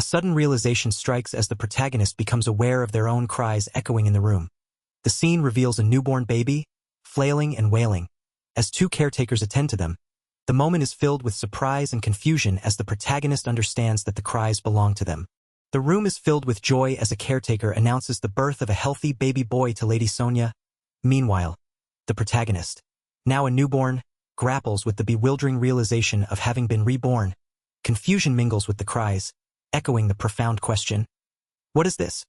sudden realization strikes as the protagonist becomes aware of their own cries echoing in the room. The scene reveals a newborn baby, flailing and wailing. As two caretakers attend to them, the moment is filled with surprise and confusion as the protagonist understands that the cries belong to them. The room is filled with joy as a caretaker announces the birth of a healthy baby boy to Lady Sonia. Meanwhile, the protagonist, now a newborn, grapples with the bewildering realization of having been reborn. Confusion mingles with the cries, echoing the profound question, "What is this?"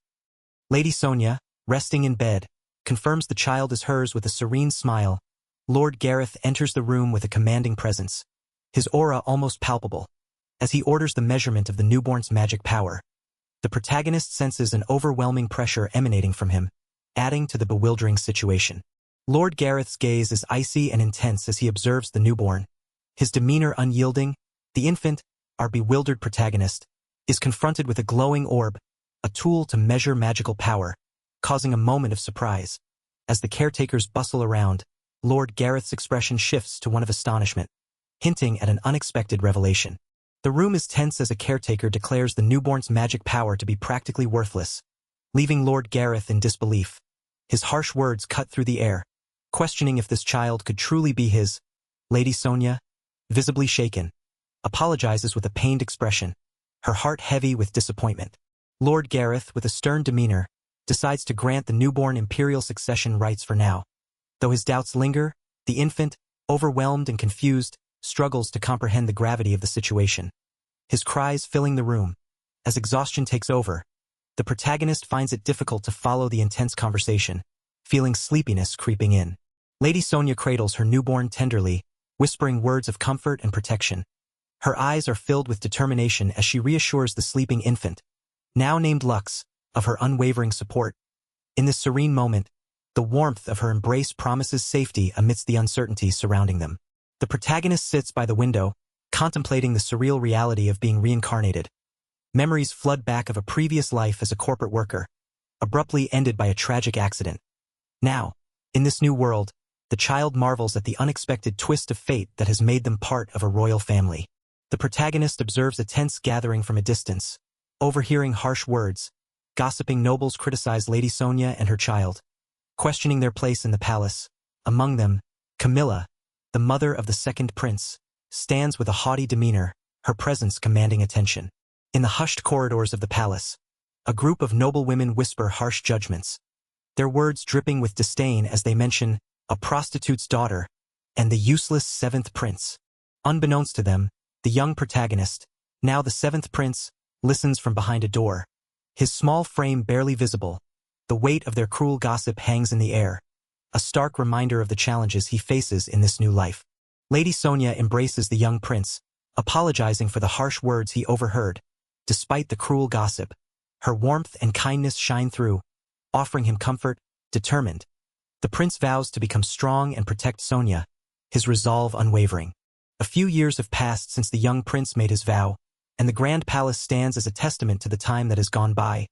Lady Sonia, resting in bed, confirms the child is hers with a serene smile. Lord Gareth enters the room with a commanding presence, his aura almost palpable. As he orders the measurement of the newborn's magic power, the protagonist senses an overwhelming pressure emanating from him, adding to the bewildering situation. Lord Gareth's gaze is icy and intense as he observes the newborn, his demeanor unyielding. The infant, our bewildered protagonist, is confronted with a glowing orb, a tool to measure magical power, causing a moment of surprise. As the caretakers bustle around, Lord Gareth's expression shifts to one of astonishment, hinting at an unexpected revelation. The room is tense as a caretaker declares the newborn's magic power to be practically worthless, leaving Lord Gareth in disbelief. His harsh words cut through the air, questioning if this child could truly be his. Lady Sonia, visibly shaken, apologizes with a pained expression, her heart heavy with disappointment. Lord Gareth, with a stern demeanor, decides to grant the newborn imperial succession rights for now. Though his doubts linger, the infant, overwhelmed and confused, struggles to comprehend the gravity of the situation. His cries filling the room. As exhaustion takes over, the protagonist finds it difficult to follow the intense conversation, feeling sleepiness creeping in. Lady Sonia cradles her newborn tenderly, whispering words of comfort and protection. Her eyes are filled with determination as she reassures the sleeping infant, now named Lux, of her unwavering support. In this serene moment, the warmth of her embrace promises safety amidst the uncertainty surrounding them. The protagonist sits by the window, contemplating the surreal reality of being reincarnated. Memories flood back of a previous life as a corporate worker, abruptly ended by a tragic accident. Now, in this new world, the child marvels at the unexpected twist of fate that has made them part of a royal family. The protagonist observes a tense gathering from a distance, overhearing harsh words. Gossiping nobles criticize Lady Sonia and her child, questioning their place in the palace. Among them, Camilla, the mother of the second prince, stands with a haughty demeanor, her presence commanding attention. In the hushed corridors of the palace, a group of noble women whisper harsh judgments, their words dripping with disdain as they mention a prostitute's daughter and the useless seventh prince. Unbeknownst to them, the young protagonist, now the seventh prince, listens from behind a door, his small frame barely visible. The weight of their cruel gossip hangs in the air, a stark reminder of the challenges he faces in this new life. Lady Sonia embraces the young prince, apologizing for the harsh words he overheard. Despite the cruel gossip, her warmth and kindness shine through, offering him comfort. Determined, the prince vows to become strong and protect Sonia, his resolve unwavering. A few years have passed since the young prince made his vow, and the grand palace stands as a testament to the time that has gone by.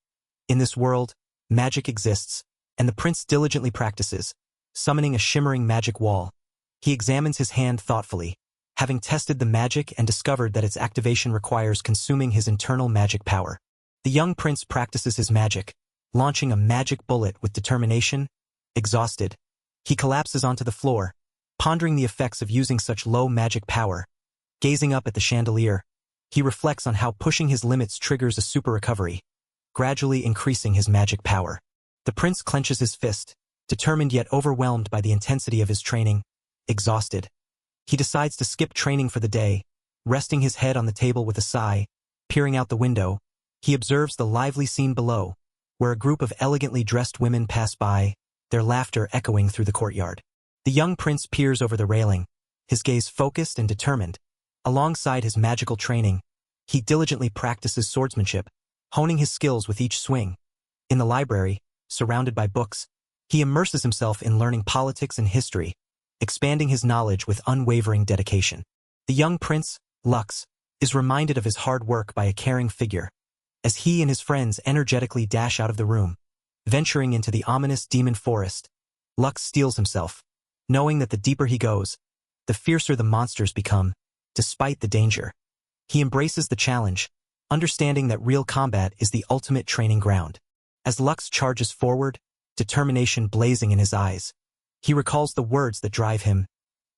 In this world, magic exists, and the prince diligently practices, summoning a shimmering magic wall. He examines his hand thoughtfully, having tested the magic and discovered that its activation requires consuming his internal magic power. The young prince practices his magic, launching a magic bullet with determination. Exhausted, he collapses onto the floor, pondering the effects of using such low magic power. Gazing up at the chandelier, he reflects on how pushing his limits triggers a super recovery, gradually increasing his magic power. The prince clenches his fist, determined yet overwhelmed by the intensity of his training. Exhausted, he decides to skip training for the day, resting his head on the table with a sigh. Peering out the window, he observes the lively scene below, where a group of elegantly dressed women pass by, their laughter echoing through the courtyard. The young prince peers over the railing, his gaze focused and determined. Alongside his magical training, he diligently practices swordsmanship, honing his skills with each swing. In the library, surrounded by books, he immerses himself in learning politics and history, expanding his knowledge with unwavering dedication. The young prince, Lux, is reminded of his hard work by a caring figure, as he and his friends energetically dash out of the room. Venturing into the ominous demon forest, Lux steels himself, knowing that the deeper he goes, the fiercer the monsters become. Despite the danger, he embraces the challenge, understanding that real combat is the ultimate training ground. As Lux charges forward, determination blazing in his eyes, he recalls the words that drive him.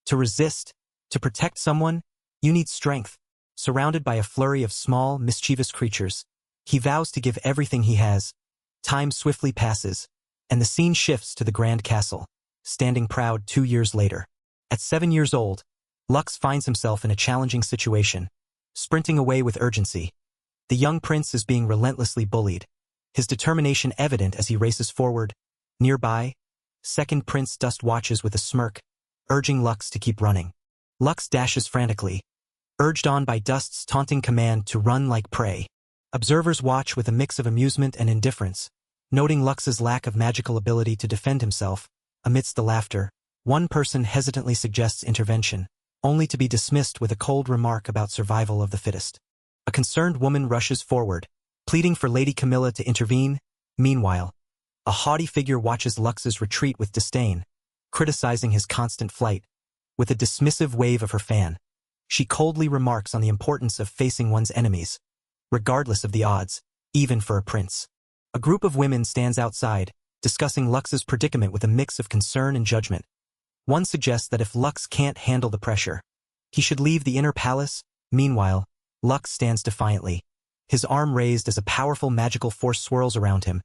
To resist, to protect someone, you need strength. Surrounded by a flurry of small, mischievous creatures, he vows to give everything he has. Time swiftly passes, and the scene shifts to the Grand Castle, standing proud 2 years later. At 7 years old, Lux finds himself in a challenging situation, sprinting away with urgency. The young prince is being relentlessly bullied, his determination evident as he races forward. Nearby, second Prince Dust watches with a smirk, urging Lux to keep running. Lux dashes frantically, urged on by Dust's taunting command to run like prey. Observers watch with a mix of amusement and indifference, noting Lux's lack of magical ability to defend himself. Amidst the laughter, one person hesitantly suggests intervention, only to be dismissed with a cold remark about survival of the fittest. A concerned woman rushes forward, pleading for Lady Camilla to intervene. Meanwhile, a haughty figure watches Lux's retreat with disdain, criticizing his constant flight. With a dismissive wave of her fan, she coldly remarks on the importance of facing one's enemies, regardless of the odds, even for a prince. A group of women stands outside, discussing Lux's predicament with a mix of concern and judgment. One suggests that if Lux can't handle the pressure, he should leave the inner palace. Meanwhile, Lux stands defiantly, his arm raised as a powerful magical force swirls around him,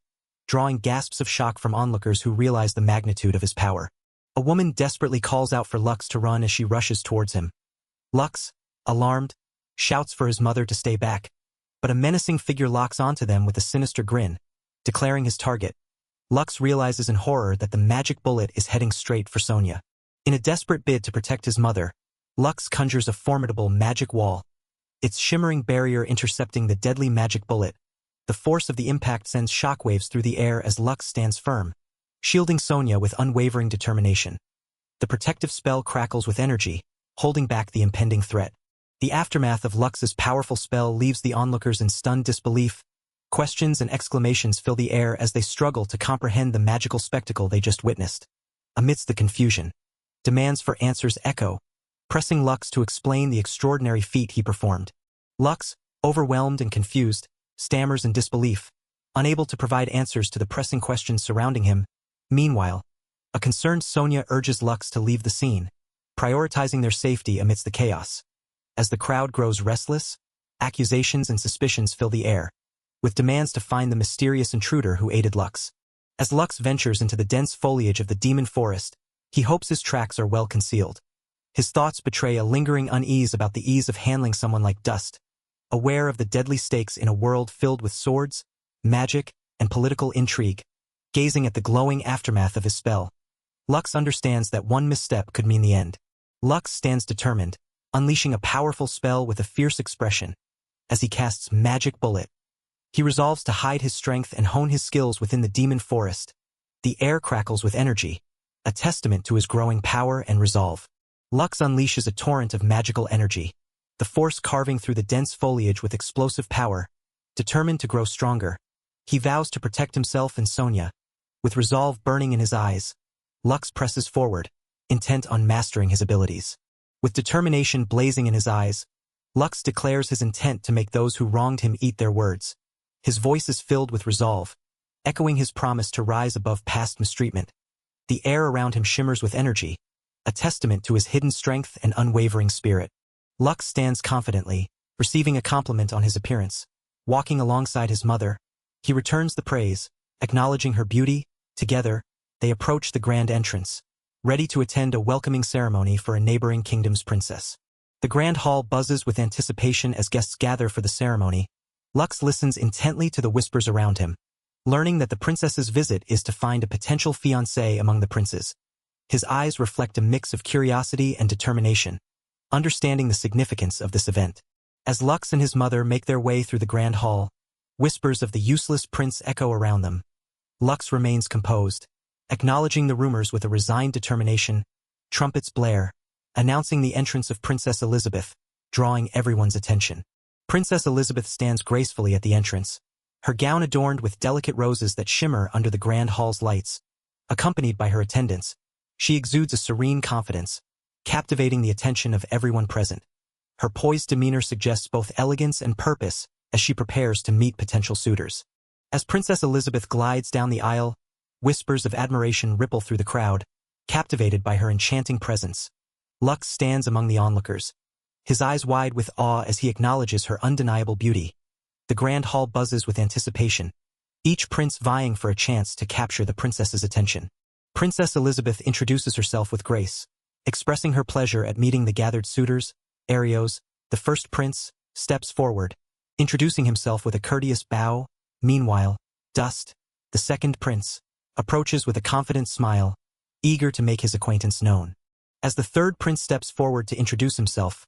drawing gasps of shock from onlookers who realize the magnitude of his power. A woman desperately calls out for Lux to run as she rushes towards him. Lux, alarmed, shouts for his mother to stay back, but a menacing figure locks onto them with a sinister grin, declaring his target. Lux realizes in horror that the magic bullet is heading straight for Sonia. In a desperate bid to protect his mother, Lux conjures a formidable magic wall, its shimmering barrier intercepting the deadly magic bullet. The force of the impact sends shockwaves through the air as Lux stands firm, shielding Sonia with unwavering determination. The protective spell crackles with energy, holding back the impending threat. The aftermath of Lux's powerful spell leaves the onlookers in stunned disbelief. Questions and exclamations fill the air as they struggle to comprehend the magical spectacle they just witnessed. Amidst the confusion, demands for answers echo, pressing Lux to explain the extraordinary feat he performed. Lux, overwhelmed and confused, stammers in disbelief, unable to provide answers to the pressing questions surrounding him. Meanwhile, a concerned Sonia urges Lux to leave the scene, prioritizing their safety amidst the chaos. As the crowd grows restless, accusations and suspicions fill the air, with demands to find the mysterious intruder who aided Lux. As Lux ventures into the dense foliage of the demon forest, he hopes his tracks are well concealed. His thoughts betray a lingering unease about the ease of handling someone like Dust, aware of the deadly stakes in a world filled with swords, magic, and political intrigue. Gazing at the glowing aftermath of his spell, Lux understands that one misstep could mean the end. Lux stands determined, unleashing a powerful spell with a fierce expression. As he casts Magic Bullet, he resolves to hide his strength and hone his skills within the demon forest. The air crackles with energy, a testament to his growing power and resolve. Lux unleashes a torrent of magical energy, the force carving through the dense foliage with explosive power. Determined to grow stronger, he vows to protect himself and Sonia. With resolve burning in his eyes, Lux presses forward, intent on mastering his abilities. With determination blazing in his eyes, Lux declares his intent to make those who wronged him eat their words. His voice is filled with resolve, echoing his promise to rise above past mistreatment. The air around him shimmers with energy, a testament to his hidden strength and unwavering spirit. Lux stands confidently, receiving a compliment on his appearance. Walking alongside his mother, he returns the praise, acknowledging her beauty. Together, they approach the grand entrance, ready to attend a welcoming ceremony for a neighboring kingdom's princess. The grand hall buzzes with anticipation as guests gather for the ceremony. Lux listens intently to the whispers around him, learning that the princess's visit is to find a potential fiancé among the princes. His eyes reflect a mix of curiosity and determination, understanding the significance of this event. As Lux and his mother make their way through the grand hall, whispers of the useless prince echo around them. Lux remains composed, acknowledging the rumors with a resigned determination. Trumpets blare, announcing the entrance of Princess Elizabeth, drawing everyone's attention. Princess Elizabeth stands gracefully at the entrance, her gown adorned with delicate roses that shimmer under the grand hall's lights. Accompanied by her attendants, she exudes a serene confidence, captivating the attention of everyone present. Her poised demeanor suggests both elegance and purpose, as she prepares to meet potential suitors. As Princess Elizabeth glides down the aisle, whispers of admiration ripple through the crowd, captivated by her enchanting presence. Lux stands among the onlookers, his eyes wide with awe as he acknowledges her undeniable beauty. The grand hall buzzes with anticipation, each prince vying for a chance to capture the princess's attention. Princess Elizabeth introduces herself with grace, expressing her pleasure at meeting the gathered suitors. Arios, the first prince, steps forward, introducing himself with a courteous bow. Meanwhile, Dust, the second prince, approaches with a confident smile, eager to make his acquaintance known. As the third prince steps forward to introduce himself,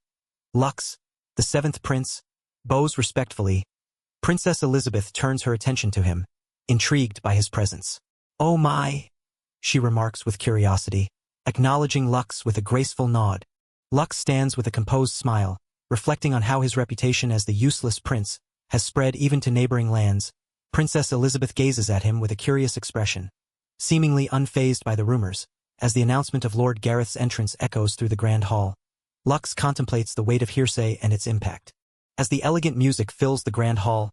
Lux, the seventh prince, bows respectfully. Princess Elizabeth turns her attention to him, intrigued by his presence. "Oh my," she remarks with curiosity, acknowledging Lux with a graceful nod. Lux stands with a composed smile, reflecting on how his reputation as the useless prince has spread even to neighboring lands. Princess Elizabeth gazes at him with a curious expression, seemingly unfazed by the rumors. As the announcement of Lord Gareth's entrance echoes through the grand hall, Lux contemplates the weight of hearsay and its impact. As the elegant music fills the grand hall,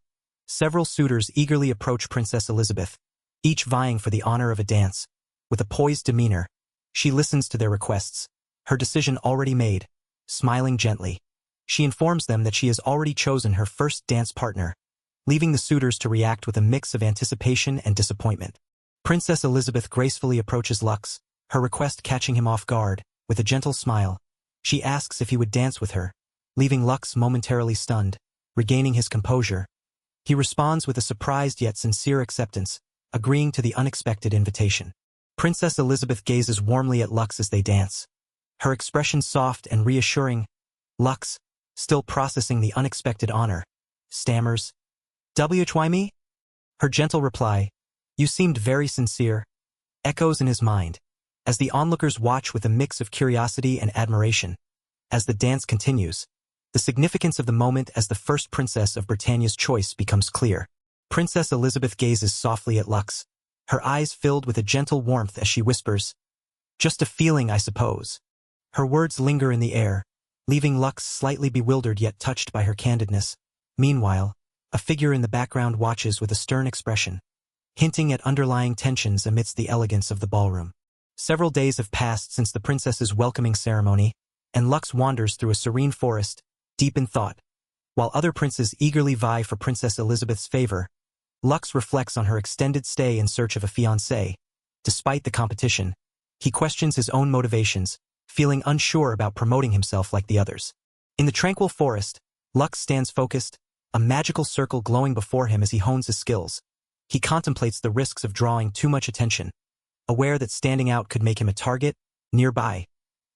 several suitors eagerly approach Princess Elizabeth, each vying for the honor of a dance. With a poised demeanor, she listens to their requests, her decision already made. Smiling gently, she informs them that she has already chosen her first dance partner, leaving the suitors to react with a mix of anticipation and disappointment. Princess Elizabeth gracefully approaches Lux, her request catching him off guard. With a gentle smile, she asks if he would dance with her, leaving Lux momentarily stunned. Regaining his composure, he responds with a surprised yet sincere acceptance, agreeing to the unexpected invitation. Princess Elizabeth gazes warmly at Lux as they dance, her expression soft and reassuring. Lux, still processing the unexpected honor, stammers, "Why me?" Her gentle reply, "You seemed very sincere," echoes in his mind, as the onlookers watch with a mix of curiosity and admiration. As the dance continues, the significance of the moment as the first princess of Britannia's choice becomes clear. Princess Elizabeth gazes softly at Lux, her eyes filled with a gentle warmth as she whispers, "Just a feeling, I suppose." Her words linger in the air, leaving Lux slightly bewildered yet touched by her candidness. Meanwhile, a figure in the background watches with a stern expression, hinting at underlying tensions amidst the elegance of the ballroom. Several days have passed since the princess's welcoming ceremony, and Lux wanders through a serene forest, deep in thought. While other princes eagerly vie for Princess Elizabeth's favor, Lux reflects on her extended stay in search of a fiancé. Despite the competition, he questions his own motivations, feeling unsure about promoting himself like the others. In the tranquil forest, Lux stands focused, a magical circle glowing before him as he hones his skills. He contemplates the risks of drawing too much attention, aware that standing out could make him a target. Nearby,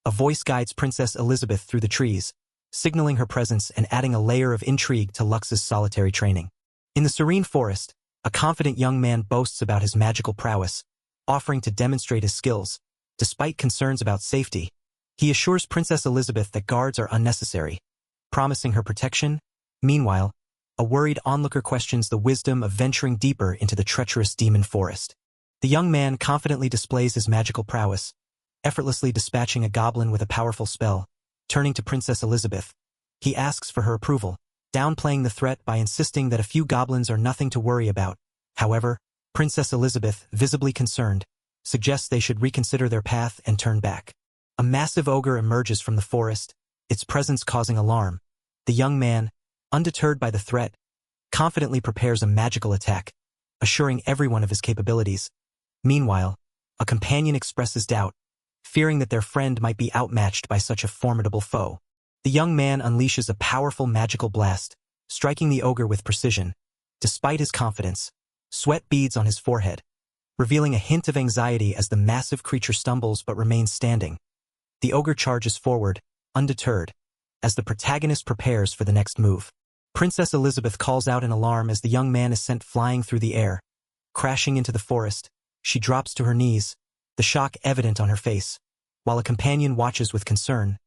a voice guides Princess Elizabeth through the trees, signaling her presence and adding a layer of intrigue to Lux's solitary training. In the serene forest, a confident young man boasts about his magical prowess, offering to demonstrate his skills. Despite concerns about safety, he assures Princess Elizabeth that guards are unnecessary, promising her protection. Meanwhile, a worried onlooker questions the wisdom of venturing deeper into the treacherous demon forest. The young man confidently displays his magical prowess, effortlessly dispatching a goblin with a powerful spell. Turning to Princess Elizabeth, he asks for her approval, downplaying the threat by insisting that a few goblins are nothing to worry about. However, Princess Elizabeth, visibly concerned, suggests they should reconsider their path and turn back. A massive ogre emerges from the forest, its presence causing alarm. The young man, undeterred by the threat, confidently prepares a magical attack, assuring everyone of his capabilities. Meanwhile, a companion expresses doubt, fearing that their friend might be outmatched by such a formidable foe. The young man unleashes a powerful magical blast, striking the ogre with precision. Despite his confidence, sweat beads on his forehead, revealing a hint of anxiety as the massive creature stumbles but remains standing. The ogre charges forward, undeterred, as the protagonist prepares for the next move. Princess Elizabeth calls out in alarm as the young man is sent flying through the air. Crashing into the forest, she drops to her knees, the shock evident on her face, while a companion watches with concern.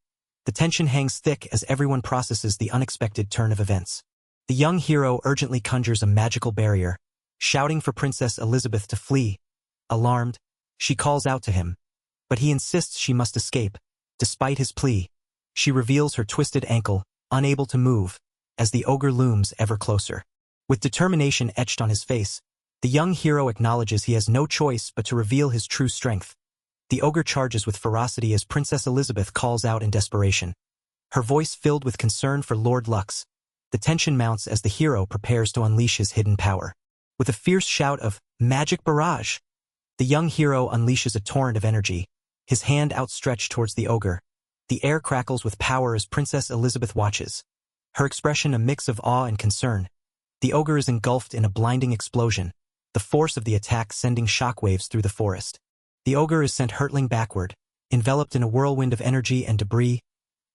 The tension hangs thick as everyone processes the unexpected turn of events. The young hero urgently conjures a magical barrier, shouting for Princess Elizabeth to flee. Alarmed, she calls out to him, but he insists she must escape. Despite his plea, she reveals her twisted ankle, unable to move. as the ogre looms ever closer. With determination etched on his face, the young hero acknowledges he has no choice but to reveal his true strength. The ogre charges with ferocity as Princess Elizabeth calls out in desperation, her voice filled with concern for Lord Lux. The tension mounts as the hero prepares to unleash his hidden power. With a fierce shout of magic barrage, the young hero unleashes a torrent of energy, his hand outstretched towards the ogre. The air crackles with power as Princess Elizabeth watches, her expression a mix of awe and concern. The ogre is engulfed in a blinding explosion, the force of the attack sending shockwaves through the forest. The ogre is sent hurtling backward, enveloped in a whirlwind of energy and debris.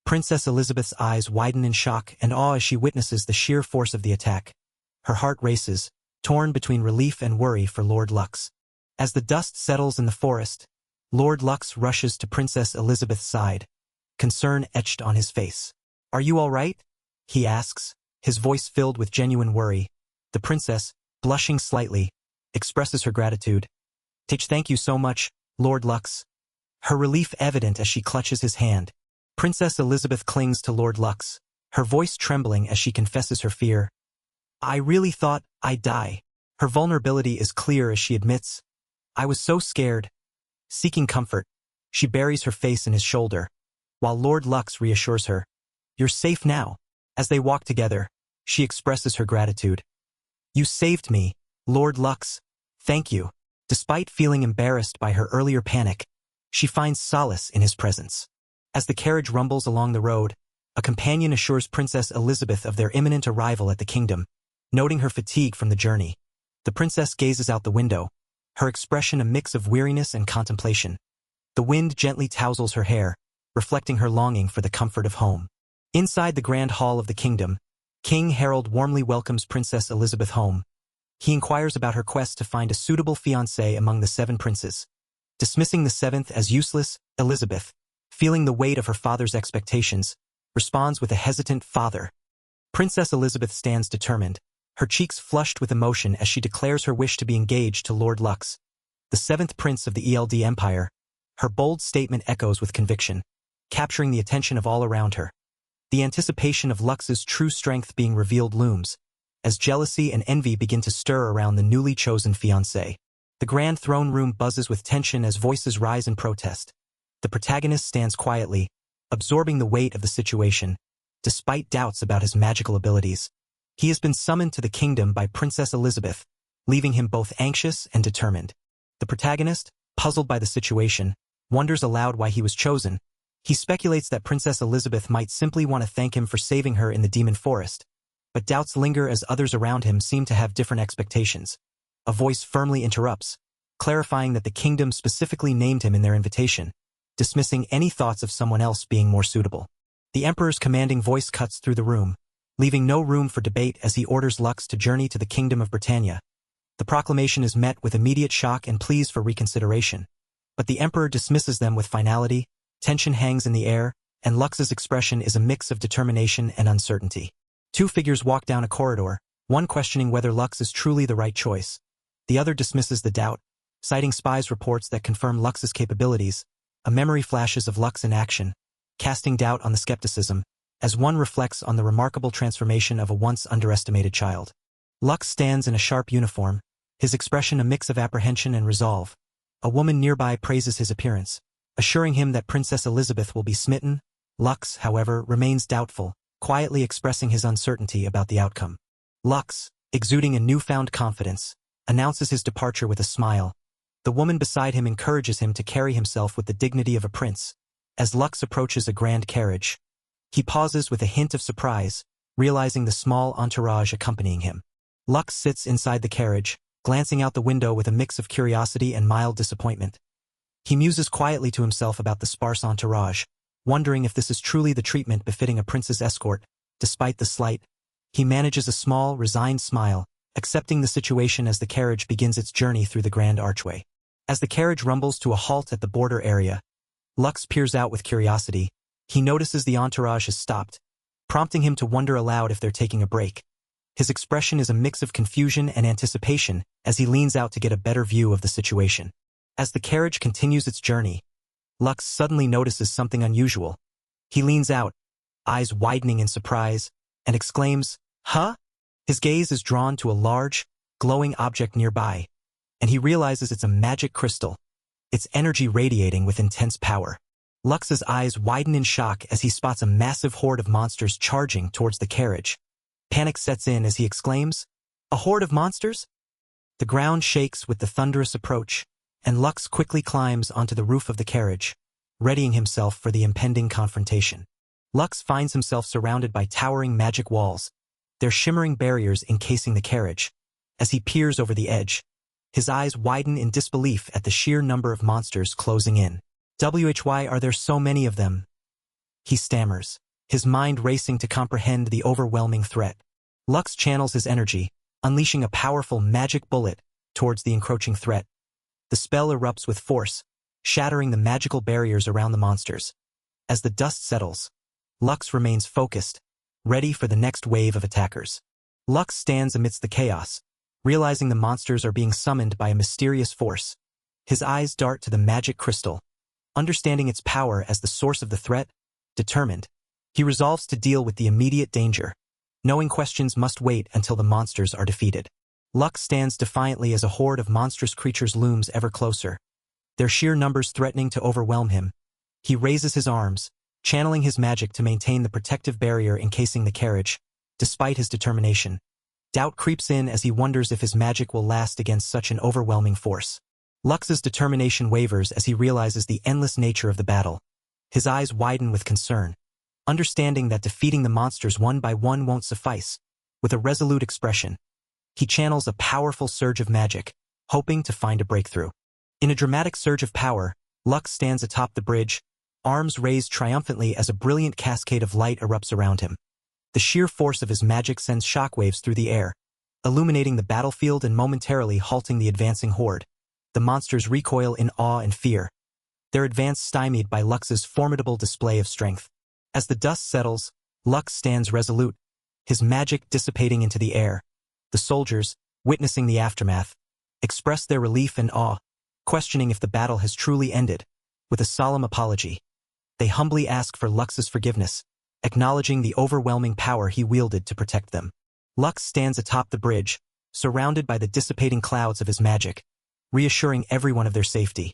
Princess Elizabeth's eyes widen in shock and awe as she witnesses the sheer force of the attack. Her heart races, torn between relief and worry for Lord Lux. As the dust settles in the forest, Lord Lux rushes to Princess Elizabeth's side, concern etched on his face. "Are you all right?" he asks, his voice filled with genuine worry. The princess, blushing slightly, expresses her gratitude. "Thank you so much, Lord Lux." Her relief evident as she clutches his hand. Princess Elizabeth clings to Lord Lux, her voice trembling as she confesses her fear. "I really thought I'd die." Her vulnerability is clear as she admits, "I was so scared." Seeking comfort, she buries her face in his shoulder, while Lord Lux reassures her, "You're safe now." As they walk together, she expresses her gratitude. "You saved me, Lord Lux. Thank you." Despite feeling embarrassed by her earlier panic, she finds solace in his presence. As the carriage rumbles along the road, a companion assures Princess Elizabeth of their imminent arrival at the kingdom, noting her fatigue from the journey. The princess gazes out the window, her expression a mix of weariness and contemplation. The wind gently tousles her hair, reflecting her longing for the comfort of home. Inside the grand hall of the kingdom, King Harold warmly welcomes Princess Elizabeth home. He inquires about her quest to find a suitable fiancé among the 7 princes. Dismissing the 7th as useless, Elizabeth, feeling the weight of her father's expectations, responds with a hesitant "father." Princess Elizabeth stands determined, her cheeks flushed with emotion as she declares her wish to be engaged to Lord Lux, the 7th prince of the ELD Empire. Her bold statement echoes with conviction, capturing the attention of all around her. The anticipation of Lux's true strength being revealed looms, as jealousy and envy begin to stir around the newly chosen fiancé. The grand throne room buzzes with tension as voices rise in protest. The protagonist stands quietly, absorbing the weight of the situation, despite doubts about his magical abilities. He has been summoned to the kingdom by Princess Elizabeth, leaving him both anxious and determined. The protagonist, puzzled by the situation, wonders aloud why he was chosen. He speculates that Princess Elizabeth might simply want to thank him for saving her in the demon forest, but doubts linger as others around him seem to have different expectations. A voice firmly interrupts, clarifying that the kingdom specifically named him in their invitation, dismissing any thoughts of someone else being more suitable. The Emperor's commanding voice cuts through the room, leaving no room for debate as he orders Lux to journey to the Kingdom of Britannia. The proclamation is met with immediate shock and pleas for reconsideration, but the Emperor dismisses them with finality. Tension hangs in the air, and Lux's expression is a mix of determination and uncertainty. 2 figures walk down a corridor, one questioning whether Lux is truly the right choice. The other dismisses the doubt, citing spies' reports that confirm Lux's capabilities. A memory flashes of Lux in action, casting doubt on the skepticism, as one reflects on the remarkable transformation of a once underestimated child. Lux stands in a sharp uniform, his expression a mix of apprehension and resolve. A woman nearby praises his appearance, assuring him that Princess Elizabeth will be smitten. Lux, however, remains doubtful, quietly expressing his uncertainty about the outcome. Lux, exuding a newfound confidence, announces his departure with a smile. The woman beside him encourages him to carry himself with the dignity of a prince. As Lux approaches a grand carriage, he pauses with a hint of surprise, realizing the small entourage accompanying him. Lux sits inside the carriage, glancing out the window with a mix of curiosity and mild disappointment. He muses quietly to himself about the sparse entourage, wondering if this is truly the treatment befitting a prince's escort. Despite the slight, he manages a small, resigned smile, accepting the situation as the carriage begins its journey through the grand archway. As the carriage rumbles to a halt at the border area, Lux peers out with curiosity. He notices the entourage has stopped, prompting him to wonder aloud if they're taking a break. His expression is a mix of confusion and anticipation as he leans out to get a better view of the situation. As the carriage continues its journey, Lux suddenly notices something unusual. He leans out, eyes widening in surprise, and exclaims, "Huh?" His gaze is drawn to a large, glowing object nearby, and he realizes it's a magic crystal, its energy radiating with intense power. Lux's eyes widen in shock as he spots a massive horde of monsters charging towards the carriage. Panic sets in as he exclaims, "A horde of monsters?" The ground shakes with the thunderous approach, and Lux quickly climbs onto the roof of the carriage, readying himself for the impending confrontation. Lux finds himself surrounded by towering magic walls, their shimmering barriers encasing the carriage. As he peers over the edge, his eyes widen in disbelief at the sheer number of monsters closing in. "Why are there so many of them?" he stammers, his mind racing to comprehend the overwhelming threat. Lux channels his energy, unleashing a powerful magic bullet towards the encroaching threat. The spell erupts with force, shattering the magical barriers around the monsters. As the dust settles, Lux remains focused, ready for the next wave of attackers. Lux stands amidst the chaos, realizing the monsters are being summoned by a mysterious force. His eyes dart to the magic crystal. Understanding its power as the source of the threat, determined, he resolves to deal with the immediate danger, knowing questions must wait until the monsters are defeated. Lux stands defiantly as a horde of monstrous creatures looms ever closer, their sheer numbers threatening to overwhelm him. He raises his arms, channeling his magic to maintain the protective barrier encasing the carriage. Despite his determination, doubt creeps in as he wonders if his magic will last against such an overwhelming force. Lux's determination wavers as he realizes the endless nature of the battle. His eyes widen with concern, understanding that defeating the monsters one by one won't suffice. With a resolute expression, he channels a powerful surge of magic, hoping to find a breakthrough. In a dramatic surge of power, Lux stands atop the bridge, arms raised triumphantly as a brilliant cascade of light erupts around him. The sheer force of his magic sends shockwaves through the air, illuminating the battlefield and momentarily halting the advancing horde. The monsters recoil in awe and fear, their advance stymied by Lux's formidable display of strength. As the dust settles, Lux stands resolute, his magic dissipating into the air. The soldiers, witnessing the aftermath, express their relief and awe, questioning if the battle has truly ended. With a solemn apology, they humbly ask for Lux's forgiveness, acknowledging the overwhelming power he wielded to protect them. Lux stands atop the bridge, surrounded by the dissipating clouds of his magic, reassuring everyone of their safety.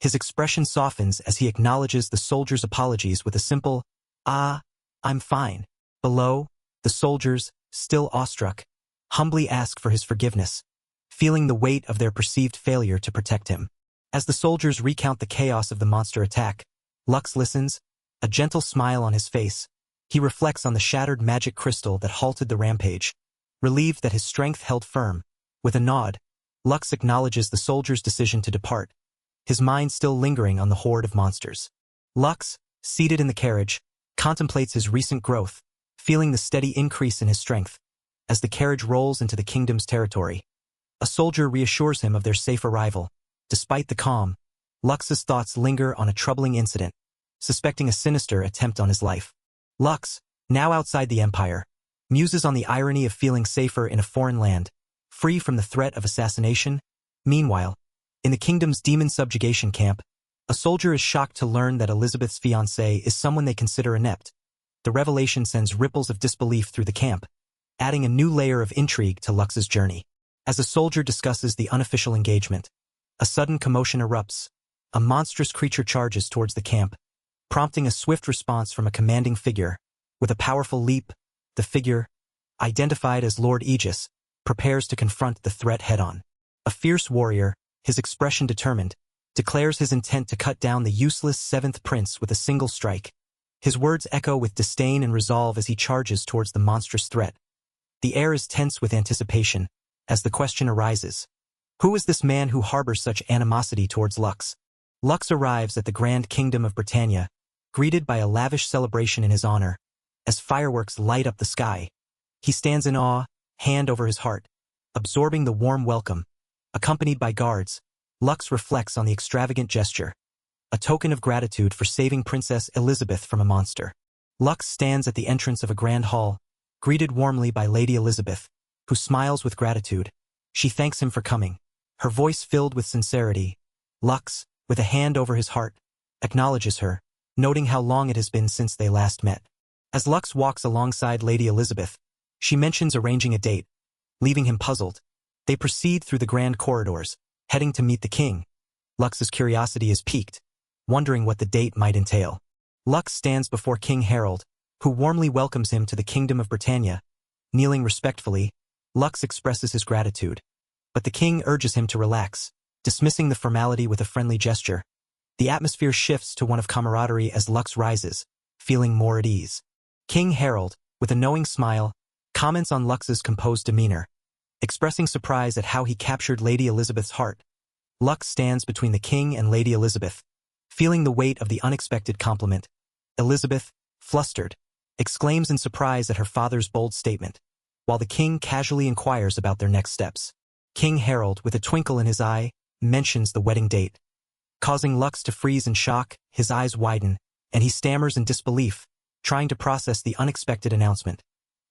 His expression softens as he acknowledges the soldiers' apologies with a simple, "Ah, I'm fine." Below, the soldiers, still awestruck, humbly ask for his forgiveness, feeling the weight of their perceived failure to protect him. As the soldiers recount the chaos of the monster attack, Lux listens, a gentle smile on his face. He reflects on the shattered magic crystal that halted the rampage, relieved that his strength held firm. With a nod, Lux acknowledges the soldiers' decision to depart, his mind still lingering on the horde of monsters. Lux, seated in the carriage, contemplates his recent growth, feeling the steady increase in his strength. As the carriage rolls into the kingdom's territory, a soldier reassures him of their safe arrival. Despite the calm, Lux's thoughts linger on a troubling incident, suspecting a sinister attempt on his life. Lux, now outside the Empire, muses on the irony of feeling safer in a foreign land, free from the threat of assassination. Meanwhile, in the kingdom's demon subjugation camp, a soldier is shocked to learn that Elizabeth's fiancé is someone they consider inept. The revelation sends ripples of disbelief through the camp, adding a new layer of intrigue to Lux's journey. As a soldier discusses the unofficial engagement, a sudden commotion erupts. A monstrous creature charges towards the camp, prompting a swift response from a commanding figure. With a powerful leap, the figure, identified as Lord Aegis, prepares to confront the threat head-on. A fierce warrior, his expression determined, declares his intent to cut down the useless seventh prince with a single strike. His words echo with disdain and resolve as he charges towards the monstrous threat. The air is tense with anticipation, as the question arises. Who is this man who harbors such animosity towards Lux? Lux arrives at the Grand Kingdom of Britannia, greeted by a lavish celebration in his honor. As fireworks light up the sky, he stands in awe, hand over his heart, absorbing the warm welcome. Accompanied by guards, Lux reflects on the extravagant gesture, a token of gratitude for saving Princess Elizabeth from a monster. Lux stands at the entrance of a grand hall, greeted warmly by Lady Elizabeth, who smiles with gratitude. She thanks him for coming, her voice filled with sincerity. Lux, with a hand over his heart, acknowledges her, noting how long it has been since they last met. As Lux walks alongside Lady Elizabeth, she mentions arranging a date, leaving him puzzled. They proceed through the grand corridors, heading to meet the king. Lux's curiosity is piqued, wondering what the date might entail. Lux stands before King Harold, who warmly welcomes him to the kingdom of Britannia. Kneeling respectfully, Lux expresses his gratitude. But the king urges him to relax, dismissing the formality with a friendly gesture. The atmosphere shifts to one of camaraderie as Lux rises, feeling more at ease. King Harold, with a knowing smile, comments on Lux's composed demeanor, expressing surprise at how he captured Lady Elizabeth's heart. Lux stands between the king and Lady Elizabeth, feeling the weight of the unexpected compliment. Elizabeth, flustered, exclaims in surprise at her father's bold statement, while the king casually inquires about their next steps. King Harold, with a twinkle in his eye, mentions the wedding date. Causing Lux to freeze in shock, his eyes widen, and he stammers in disbelief, trying to process the unexpected announcement.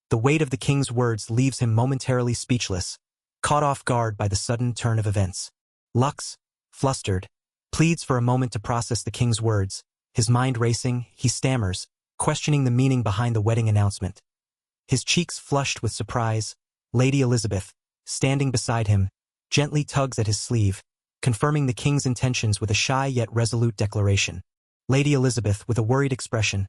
The weight of the king's words leaves him momentarily speechless, caught off guard by the sudden turn of events. Lux, flustered, pleads for a moment to process the king's words. His mind racing, he stammers, questioning the meaning behind the wedding announcement. His cheeks flushed with surprise, Lady Elizabeth, standing beside him, gently tugs at his sleeve, confirming the king's intentions with a shy yet resolute declaration. Lady Elizabeth, with a worried expression,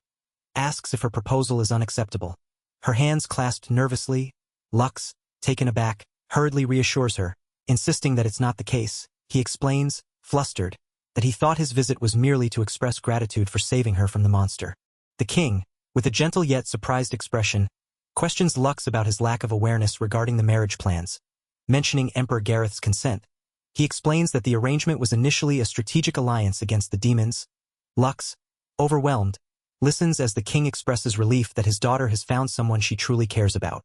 asks if her proposal is unacceptable. Her hands clasped nervously, Lux, taken aback, hurriedly reassures her, insisting that it's not the case. He explains, flustered, that he thought his visit was merely to express gratitude for saving her from the monster. The king, with a gentle yet surprised expression, questions Lux about his lack of awareness regarding the marriage plans. Mentioning Emperor Gareth's consent, he explains that the arrangement was initially a strategic alliance against the demons. Lux, overwhelmed, listens as the king expresses relief that his daughter has found someone she truly cares about.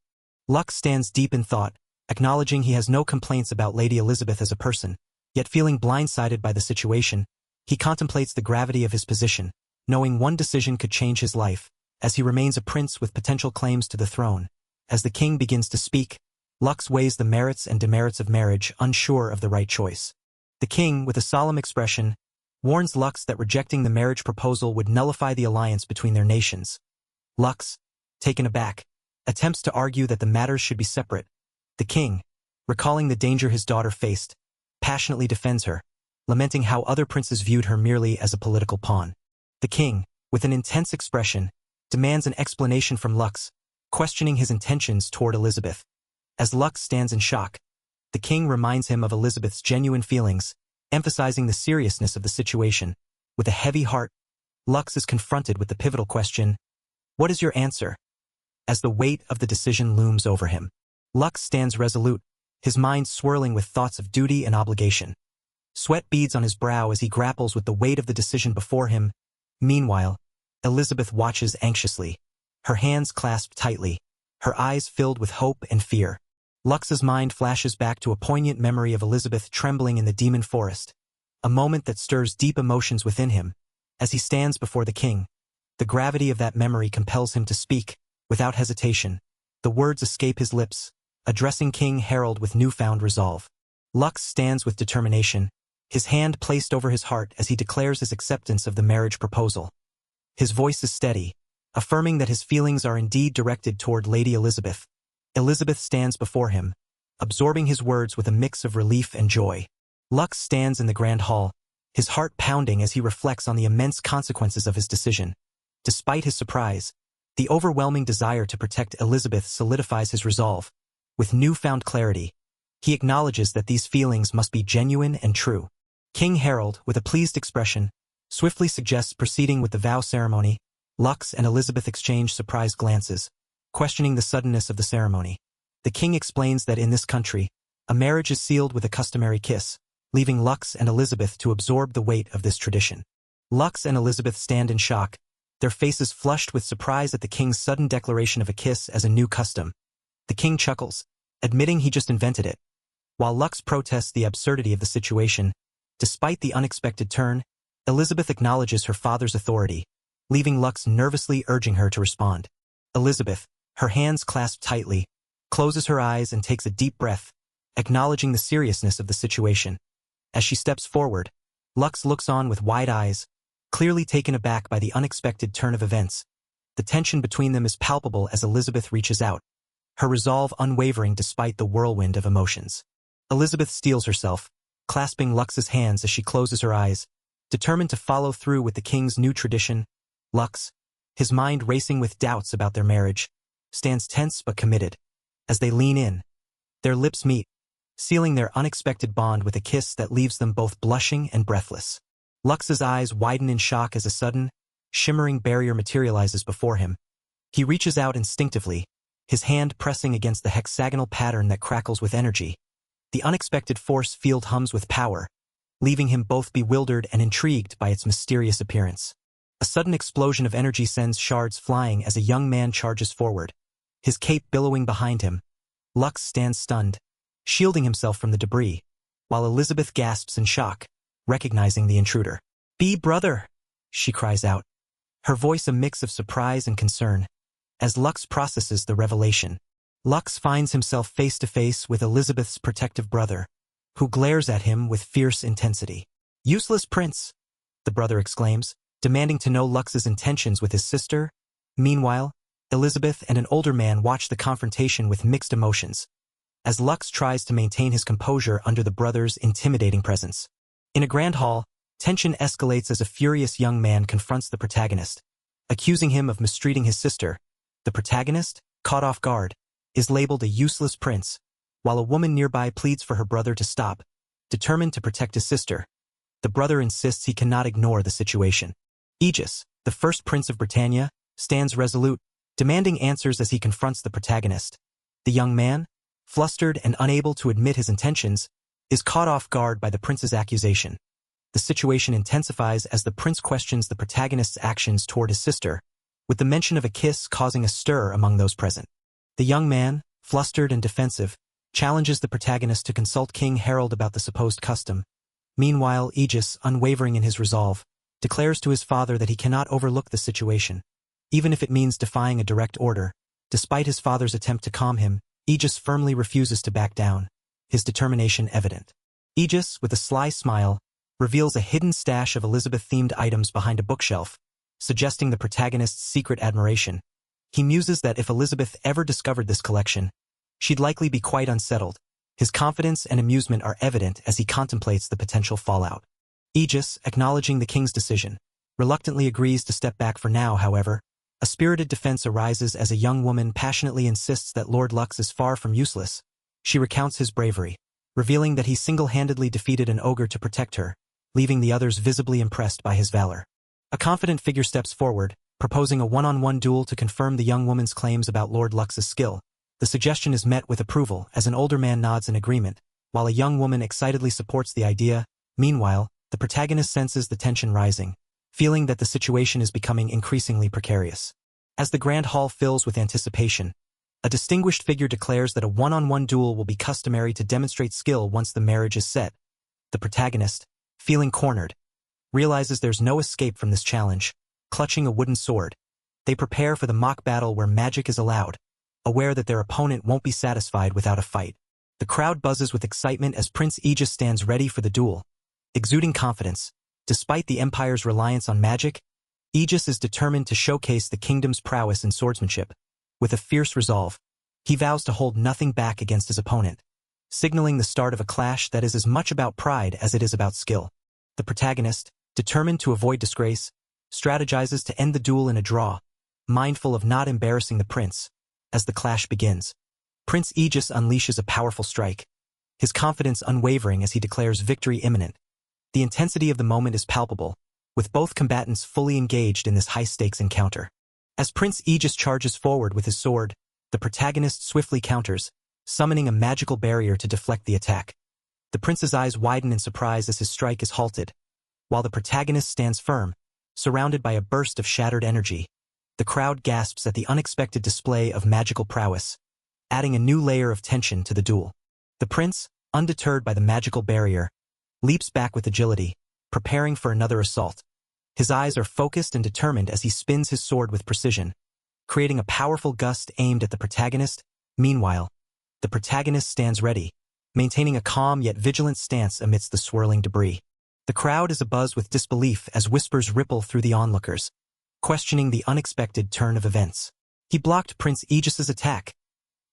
Lux stands deep in thought, acknowledging he has no complaints about Lady Elizabeth as a person, yet feeling blindsided by the situation. He contemplates the gravity of his position, knowing one decision could change his life, as he remains a prince with potential claims to the throne. As the king begins to speak, Lux weighs the merits and demerits of marriage, unsure of the right choice. The king, with a solemn expression, warns Lux that rejecting the marriage proposal would nullify the alliance between their nations. Lux, taken aback, attempts to argue that the matters should be separate. The king, recalling the danger his daughter faced, passionately defends her, lamenting how other princes viewed her merely as a political pawn. The king, with an intense expression, demands an explanation from Lux, questioning his intentions toward Elizabeth. As Lux stands in shock, the king reminds him of Elizabeth's genuine feelings, emphasizing the seriousness of the situation. With a heavy heart, Lux is confronted with the pivotal question, "What is your answer?" As the weight of the decision looms over him, Lux stands resolute, his mind swirling with thoughts of duty and obligation. Sweat beads on his brow as he grapples with the weight of the decision before him. Meanwhile, Elizabeth watches anxiously, her hands clasped tightly, her eyes filled with hope and fear. Lux's mind flashes back to a poignant memory of Elizabeth trembling in the demon forest, a moment that stirs deep emotions within him. As he stands before the king, the gravity of that memory compels him to speak, without hesitation. The words escape his lips, addressing King Harold with newfound resolve. Lux stands with determination, his hand placed over his heart as he declares his acceptance of the marriage proposal. His voice is steady, affirming that his feelings are indeed directed toward Lady Elizabeth. Elizabeth stands before him, absorbing his words with a mix of relief and joy. Lux stands in the grand hall, his heart pounding as he reflects on the immense consequences of his decision. Despite his surprise, the overwhelming desire to protect Elizabeth solidifies his resolve. With newfound clarity, he acknowledges that these feelings must be genuine and true. King Harold, with a pleased expression, swiftly suggests proceeding with the vow ceremony. Lux and Elizabeth exchange surprised glances, questioning the suddenness of the ceremony. The king explains that in this country, a marriage is sealed with a customary kiss, leaving Lux and Elizabeth to absorb the weight of this tradition. Lux and Elizabeth stand in shock, their faces flushed with surprise at the king's sudden declaration of a kiss as a new custom. The king chuckles, admitting he just invented it, while Lux protests the absurdity of the situation. Despite the unexpected turn, Elizabeth acknowledges her father's authority, leaving Lux nervously urging her to respond. Elizabeth, her hands clasped tightly, closes her eyes and takes a deep breath, acknowledging the seriousness of the situation. As she steps forward, Lux looks on with wide eyes, clearly taken aback by the unexpected turn of events. The tension between them is palpable as Elizabeth reaches out, her resolve unwavering despite the whirlwind of emotions. Elizabeth steels herself, clasping Lux's hands as she closes her eyes, determined to follow through with the king's new tradition. Lux, his mind racing with doubts about their marriage, stands tense but committed. As they lean in, their lips meet, sealing their unexpected bond with a kiss that leaves them both blushing and breathless. Lux's eyes widen in shock as a sudden, shimmering barrier materializes before him. He reaches out instinctively, his hand pressing against the hexagonal pattern that crackles with energy. The unexpected force field hums with power, leaving him both bewildered and intrigued by its mysterious appearance. A sudden explosion of energy sends shards flying as a young man charges forward, his cape billowing behind him. Lux stands stunned, shielding himself from the debris, while Elizabeth gasps in shock, recognizing the intruder. "Be brother!" she cries out, her voice a mix of surprise and concern. As Lux processes the revelation, Lux finds himself face to face with Elizabeth's protective brother, who glares at him with fierce intensity. "Useless prince!" the brother exclaims, demanding to know Lux's intentions with his sister. Meanwhile, Elizabeth and an older man watch the confrontation with mixed emotions, as Lux tries to maintain his composure under the brother's intimidating presence. In a grand hall, tension escalates as a furious young man confronts the protagonist, accusing him of mistreating his sister. The protagonist, caught off guard, is labeled a useless prince, while a woman nearby pleads for her brother to stop, determined to protect his sister. The brother insists he cannot ignore the situation. Aegis, the first prince of Britannia, stands resolute, demanding answers as he confronts the protagonist. The young man, flustered and unable to admit his intentions, is caught off guard by the prince's accusation. The situation intensifies as the prince questions the protagonist's actions toward his sister, with the mention of a kiss causing a stir among those present. The young man, flustered and defensive, challenges the protagonist to consult King Harold about the supposed custom. Meanwhile, Aegis, unwavering in his resolve, declares to his father that he cannot overlook the situation, even if it means defying a direct order. Despite his father's attempt to calm him, Aegis firmly refuses to back down, his determination evident. Aegis, with a sly smile, reveals a hidden stash of Elizabeth-themed items behind a bookshelf, suggesting the protagonist's secret admiration. He muses that if Elizabeth ever discovered this collection, she'd likely be quite unsettled. His confidence and amusement are evident as he contemplates the potential fallout. Aegis, acknowledging the king's decision, reluctantly agrees to step back for now. However, a spirited defense arises as a young woman passionately insists that Lord Lux is far from useless. She recounts his bravery, revealing that he single-handedly defeated an ogre to protect her, leaving the others visibly impressed by his valor. A confident figure steps forward, proposing a one-on-one duel to confirm the young woman's claims about Lord Lux's skill. The suggestion is met with approval as an older man nods in agreement, while a young woman excitedly supports the idea. Meanwhile, the protagonist senses the tension rising, feeling that the situation is becoming increasingly precarious. As the grand hall fills with anticipation, a distinguished figure declares that a one-on-one duel will be customary to demonstrate skill once the marriage is set. The protagonist, feeling cornered, realizes there's no escape from this challenge. Clutching a wooden sword, they prepare for the mock battle where magic is allowed, aware that their opponent won't be satisfied without a fight. The crowd buzzes with excitement as Prince Aegis stands ready for the duel. Exuding confidence, despite the Empire's reliance on magic, Aegis is determined to showcase the kingdom's prowess in swordsmanship. With a fierce resolve, he vows to hold nothing back against his opponent, signaling the start of a clash that is as much about pride as it is about skill. The protagonist, determined to avoid disgrace, strategizes to end the duel in a draw, mindful of not embarrassing the prince. As the clash begins, Prince Aegis unleashes a powerful strike, his confidence unwavering as he declares victory imminent. The intensity of the moment is palpable, with both combatants fully engaged in this high-stakes encounter. As Prince Aegis charges forward with his sword, the protagonist swiftly counters, summoning a magical barrier to deflect the attack. The prince's eyes widen in surprise as his strike is halted, while the protagonist stands firm, surrounded by a burst of shattered energy. The crowd gasps at the unexpected display of magical prowess, adding a new layer of tension to the duel. The prince, undeterred by the magical barrier, leaps back with agility, preparing for another assault. His eyes are focused and determined as he spins his sword with precision, creating a powerful gust aimed at the protagonist. Meanwhile, the protagonist stands ready, maintaining a calm yet vigilant stance amidst the swirling debris. The crowd is abuzz with disbelief as whispers ripple through the onlookers, questioning the unexpected turn of events. "He blocked Prince Aegis's attack,"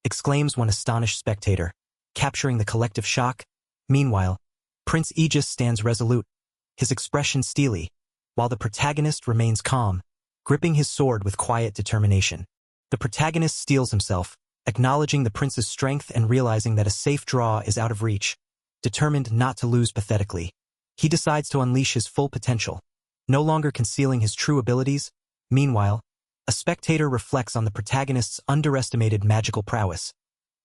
exclaims one astonished spectator, capturing the collective shock. Meanwhile, Prince Aegis stands resolute, his expression steely, while the protagonist remains calm, gripping his sword with quiet determination. The protagonist steels himself, acknowledging the prince's strength and realizing that a safe draw is out of reach. Determined not to lose pathetically, he decides to unleash his full potential, no longer concealing his true abilities. Meanwhile, a spectator reflects on the protagonist's underestimated magical prowess,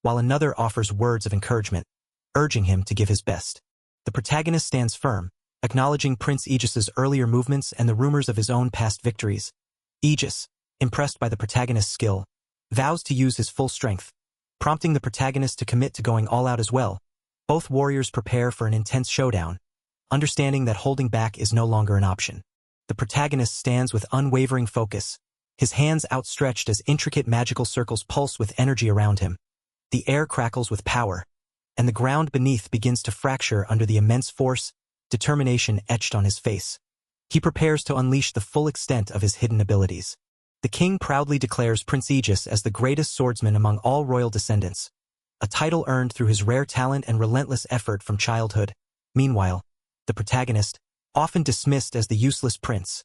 while another offers words of encouragement, urging him to give his best. The protagonist stands firm, acknowledging Prince Aegis's earlier movements and the rumors of his own past victories. Aegis, impressed by the protagonist's skill, vows to use his full strength, prompting the protagonist to commit to going all out as well. Both warriors prepare for an intense showdown, understanding that holding back is no longer an option. The protagonist stands with unwavering focus, his hands outstretched as intricate magical circles pulse with energy around him. The air crackles with power, and the ground beneath begins to fracture under the immense force, determination etched on his face. He prepares to unleash the full extent of his hidden abilities. The king proudly declares Prince Aegis as the greatest swordsman among all royal descendants, a title earned through his rare talent and relentless effort from childhood. Meanwhile, the protagonist, often dismissed as the useless prince,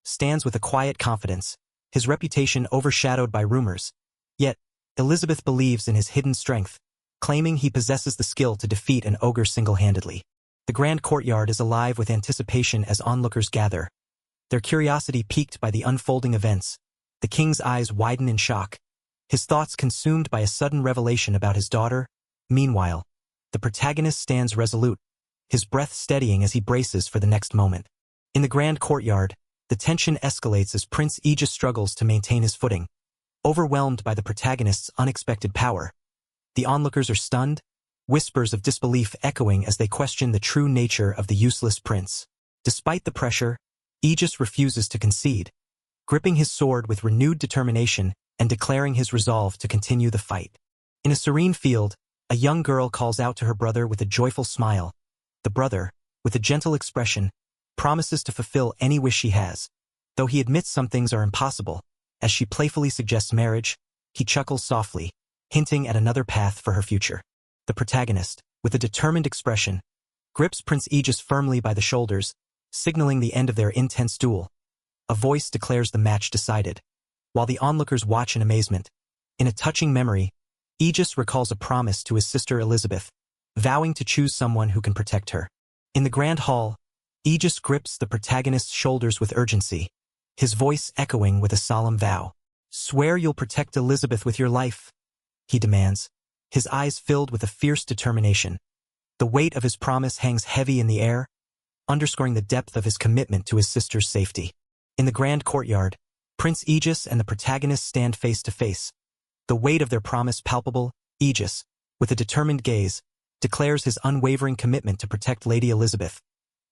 stands with a quiet confidence, his reputation overshadowed by rumors. Yet, Elizabeth believes in his hidden strength, claiming he possesses the skill to defeat an ogre single-handedly. The grand courtyard is alive with anticipation as onlookers gather, their curiosity piqued by the unfolding events. The king's eyes widen in shock, his thoughts consumed by a sudden revelation about his daughter. Meanwhile, the protagonist stands resolute, his breath steadying as he braces for the next moment. In the grand courtyard, the tension escalates as Prince Aegis struggles to maintain his footing, overwhelmed by the protagonist's unexpected power. The onlookers are stunned, whispers of disbelief echoing as they question the true nature of the useless prince. Despite the pressure, Aegis refuses to concede, gripping his sword with renewed determination and declaring his resolve to continue the fight. In a serene field, a young girl calls out to her brother with a joyful smile. The brother, with a gentle expression, promises to fulfill any wish she has, though he admits some things are impossible. As she playfully suggests marriage, he chuckles softly, hinting at another path for her future. The protagonist, with a determined expression, grips Prince Aegis firmly by the shoulders, signaling the end of their intense duel. A voice declares the match decided, while the onlookers watch in amazement. In a touching memory, Aegis recalls a promise to his sister Elizabeth, vowing to choose someone who can protect her. In the grand hall, Aegis grips the protagonist's shoulders with urgency, his voice echoing with a solemn vow. "Swear you'll protect Elizabeth with your life," he demands, his eyes filled with a fierce determination. The weight of his promise hangs heavy in the air, underscoring the depth of his commitment to his sister's safety. In the grand courtyard, Prince Aegis and the protagonist stand face to face, the weight of their promise palpable. Aegis, with a determined gaze, declares his unwavering commitment to protect Lady Elizabeth.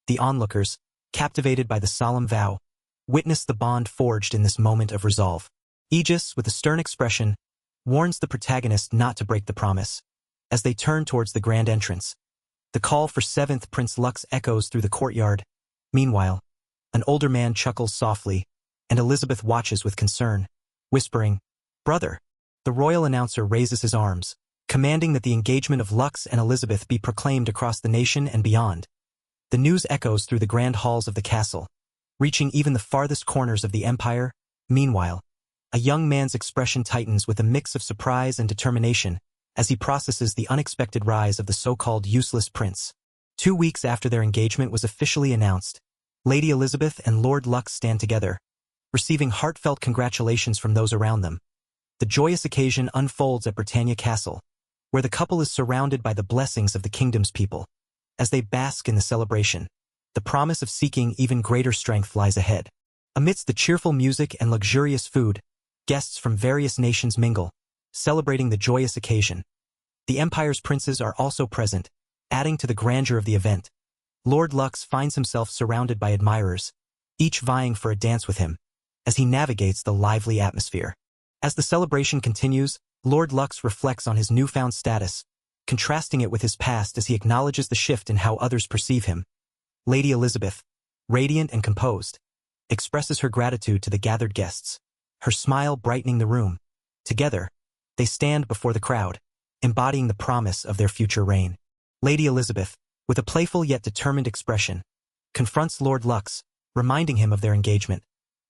The onlookers, captivated by the solemn vow, witness the bond forged in this moment of resolve. Aegis, with a stern expression, warns the protagonist not to break the promise. As they turn towards the grand entrance, the call for 7th Prince Lux echoes through the courtyard. Meanwhile, an older man chuckles softly, and Elizabeth watches with concern, whispering, "Brother." The royal announcer raises his arms, commanding that the engagement of Lux and Elizabeth be proclaimed across the nation and beyond. The news echoes through the grand halls of the castle, reaching even the farthest corners of the empire. Meanwhile, a young man's expression tightens with a mix of surprise and determination as he processes the unexpected rise of the so-called useless prince. 2 weeks after their engagement was officially announced, Lady Elizabeth and Lord Lux stand together, receiving heartfelt congratulations from those around them. The joyous occasion unfolds at Britannia Castle, where the couple is surrounded by the blessings of the kingdom's people. As they bask in the celebration, the promise of seeking even greater strength lies ahead. Amidst the cheerful music and luxurious food, guests from various nations mingle, celebrating the joyous occasion. The empire's princes are also present, adding to the grandeur of the event. Lord Lux finds himself surrounded by admirers, each vying for a dance with him, as he navigates the lively atmosphere. As the celebration continues, Lord Lux reflects on his newfound status, contrasting it with his past as he acknowledges the shift in how others perceive him. Lady Elizabeth, radiant and composed, expresses her gratitude to the gathered guests, her smile brightening the room. Together, they stand before the crowd, embodying the promise of their future reign. Lady Elizabeth, with a playful yet determined expression, confronts Lord Lux, reminding him of their engagement.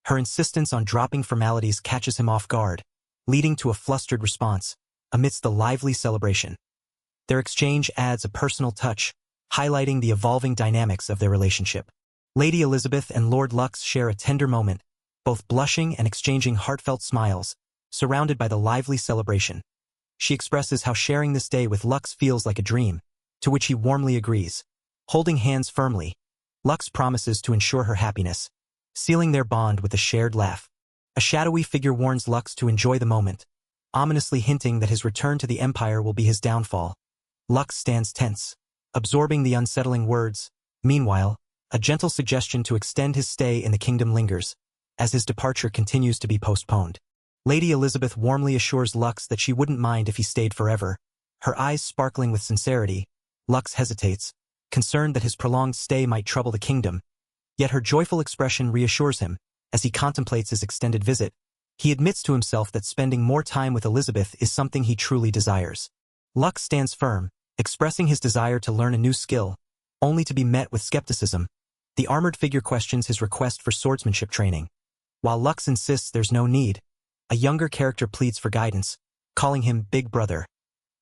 Her insistence on dropping formalities catches him off guard, leading to a flustered response amidst the lively celebration. Their exchange adds a personal touch, highlighting the evolving dynamics of their relationship. Lady Elizabeth and Lord Lux share a tender moment, both blushing and exchanging heartfelt smiles, surrounded by the lively celebration. She expresses how sharing this day with Lux feels like a dream, to which he warmly agrees. Holding hands firmly, Lux promises to ensure her happiness, sealing their bond with a shared laugh. A shadowy figure warns Lux to enjoy the moment, ominously hinting that his return to the Empire will be his downfall. Lux stands tense, absorbing the unsettling words. Meanwhile, a gentle suggestion to extend his stay in the kingdom lingers, as his departure continues to be postponed. Lady Elizabeth warmly assures Lux that she wouldn't mind if he stayed forever. Her eyes sparkling with sincerity, Lux hesitates, concerned that his prolonged stay might trouble the kingdom. Yet her joyful expression reassures him. As he contemplates his extended visit, he admits to himself that spending more time with Elizabeth is something he truly desires. Lux stands firm, expressing his desire to learn a new skill, only to be met with skepticism. The armored figure questions his request for swordsmanship training. While Lux insists there's no need, a younger character pleads for guidance, calling him Big Brother,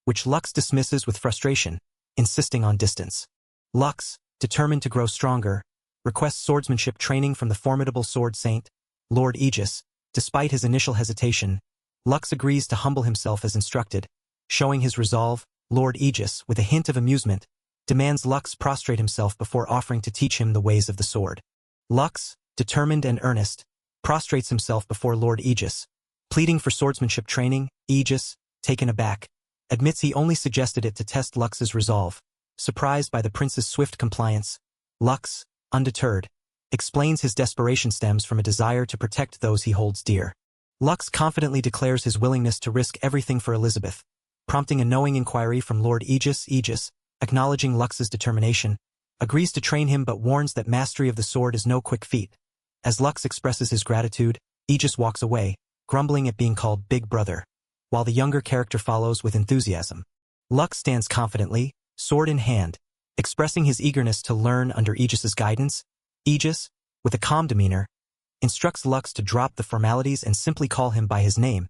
which Lux dismisses with frustration, insisting on distance. Lux, determined to grow stronger, requests swordsmanship training from the formidable sword saint, Lord Aegis. Despite his initial hesitation, Lux agrees to humble himself as instructed. Showing his resolve, Lord Aegis, with a hint of amusement, demands Lux prostrate himself before offering to teach him the ways of the sword. Lux, determined and earnest, prostrates himself before Lord Aegis, pleading for swordsmanship training. Aegis, taken aback, admits he only suggested it to test Lux's resolve. Surprised by the prince's swift compliance, Lux, undeterred, explains his desperation stems from a desire to protect those he holds dear. Lux confidently declares his willingness to risk everything for Elizabeth, prompting a knowing inquiry from Lord Aegis. Aegis, acknowledging Lux's determination, agrees to train him but warns that mastery of the sword is no quick feat. As Lux expresses his gratitude, Aegis walks away, grumbling at being called Big Brother, while the younger character follows with enthusiasm. Lux stands confidently, sword in hand, expressing his eagerness to learn under Aegis's guidance. Aegis, with a calm demeanor, instructs Lux to drop the formalities and simply call him by his name.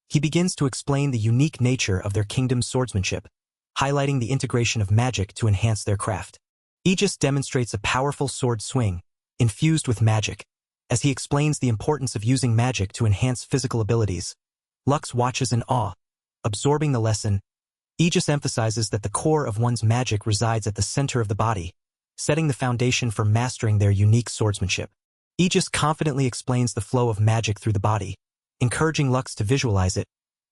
He begins to explain the unique nature of their kingdom's swordsmanship, highlighting the integration of magic to enhance their craft. Aegis demonstrates a powerful sword swing, infused with magic. As he explains the importance of using magic to enhance physical abilities, Lux watches in awe, absorbing the lesson. Aegis emphasizes that the core of one's magic resides at the center of the body, setting the foundation for mastering their unique swordsmanship. Aegis confidently explains the flow of magic through the body, encouraging Lux to visualize it.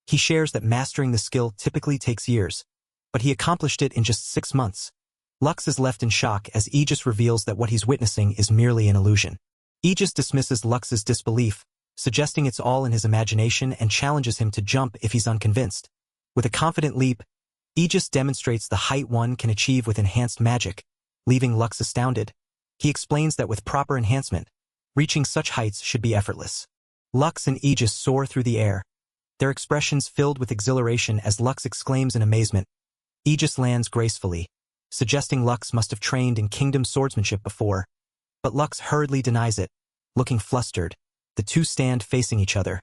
He shares that mastering the skill typically takes years, but he accomplished it in just 6 months. Lux is left in shock as Aegis reveals that what he's witnessing is merely an illusion. Aegis dismisses Lux's disbelief, suggesting it's all in his imagination and challenges him to jump if he's unconvinced. With a confident leap, Aegis demonstrates the height one can achieve with enhanced magic, leaving Lux astounded. He explains that with proper enhancement, reaching such heights should be effortless. Lux and Aegis soar through the air, their expressions filled with exhilaration as Lux exclaims in amazement. Aegis lands gracefully, suggesting Lux must have trained in kingdom swordsmanship before, but Lux hurriedly denies it. Looking flustered, the two stand facing each other,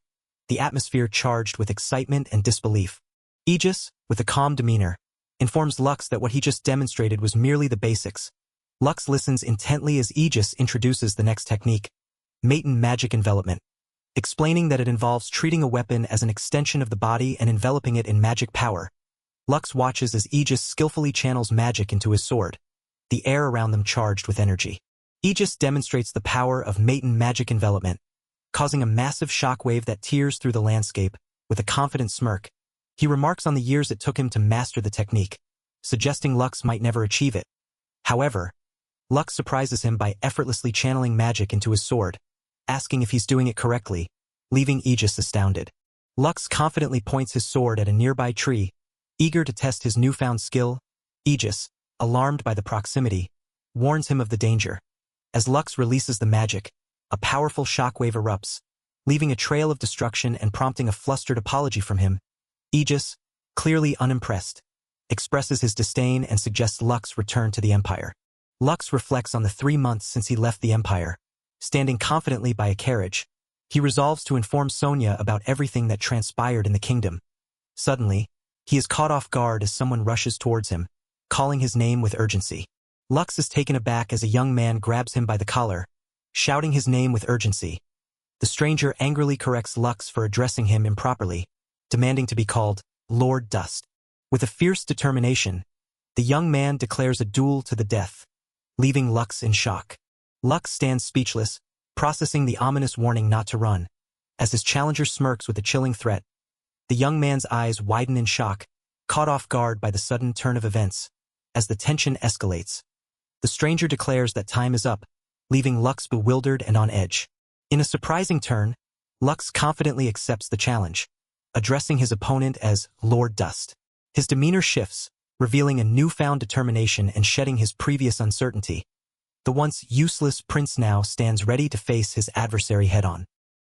the atmosphere charged with excitement and disbelief. Aegis, with a calm demeanor, informs Lux that what he just demonstrated was merely the basics. Lux listens intently as Aegis introduces the next technique, Maiden Magic Envelopment, explaining that it involves treating a weapon as an extension of the body and enveloping it in magic power. Lux watches as Aegis skillfully channels magic into his sword, the air around them charged with energy. Aegis demonstrates the power of Maiden Magic Envelopment, causing a massive shockwave that tears through the landscape. With a confident smirk, he remarks on the years it took him to master the technique, suggesting Lux might never achieve it. However, Lux surprises him by effortlessly channeling magic into his sword, asking if he's doing it correctly, leaving Aegis astounded. Lux confidently points his sword at a nearby tree, eager to test his newfound skill. Aegis, alarmed by the proximity, warns him of the danger. As Lux releases the magic, a powerful shockwave erupts, leaving a trail of destruction and prompting a flustered apology from him. Aegis, clearly unimpressed, expresses his disdain and suggests Lux return to the Empire. Lux reflects on the 3 months since he left the Empire. Standing confidently by a carriage, he resolves to inform Sonia about everything that transpired in the kingdom. Suddenly, he is caught off guard as someone rushes towards him, calling his name with urgency. Lux is taken aback as a young man grabs him by the collar, shouting his name with urgency. The stranger angrily corrects Lux for addressing him improperly, demanding to be called Lord Dust. With a fierce determination, the young man declares a duel to the death, leaving Lux in shock. Lux stands speechless, processing the ominous warning not to run. As his challenger smirks with a chilling threat, the young man's eyes widen in shock, caught off guard by the sudden turn of events. As the tension escalates, the stranger declares that time is up, leaving Lux bewildered and on edge. In a surprising turn, Lux confidently accepts the challenge, addressing his opponent as Lord Dust. His demeanor shifts, revealing a newfound determination and shedding his previous uncertainty. The once useless prince now stands ready to face his adversary head-on.